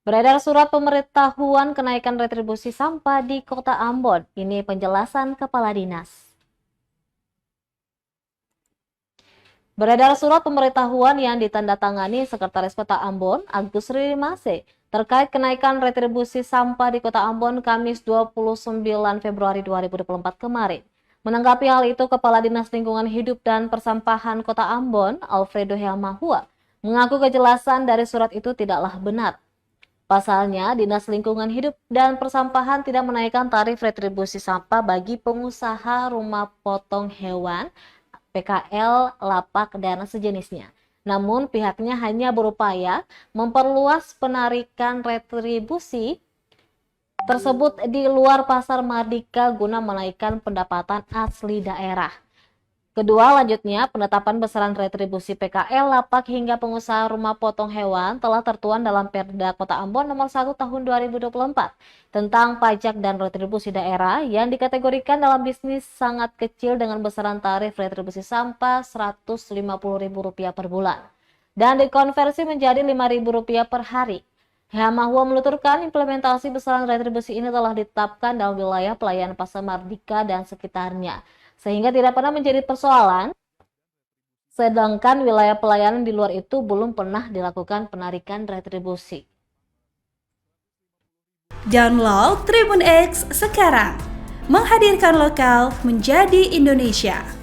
Beredar surat pemberitahuan kenaikan retribusi sampah di Kota Ambon. Ini penjelasan Kepala Dinas. Beredar surat pemberitahuan yang ditandatangani Sekretaris Kota Ambon, Agus Rimase, terkait kenaikan retribusi sampah di Kota Ambon Kamis 29 Februari 2024 kemarin. Menanggapi hal itu, Kepala Dinas Lingkungan Hidup dan Persampahan Kota Ambon, Alfredo Helmahua, mengaku kejelasan dari surat itu tidaklah benar. Pasalnya, Dinas Lingkungan Hidup dan Persampahan tidak menaikkan tarif retribusi sampah bagi pengusaha rumah potong hewan, PKL, lapak, dan sejenisnya. Namun, pihaknya hanya berupaya memperluas penarikan retribusi tersebut di luar pasar Mardika guna menaikkan pendapatan asli daerah. Kedua, lanjutnya, penetapan besaran retribusi PKL, lapak, hingga pengusaha rumah potong hewan telah tertuang dalam Perda Kota Ambon nomor 1 tahun 2024 tentang pajak dan retribusi daerah yang dikategorikan dalam bisnis sangat kecil dengan besaran tarif retribusi sampah Rp150.000 per bulan dan dikonversi menjadi Rp5.000 per hari. Helmahua menuturkan implementasi besaran retribusi ini telah ditetapkan dalam wilayah pelayanan pasar Mardika dan sekitarnya, sehingga tidak pernah menjadi persoalan, sedangkan wilayah pelayanan di luar itu belum pernah dilakukan penarikan retribusi. Download Tribun X sekarang, menghadirkan lokal menjadi Indonesia.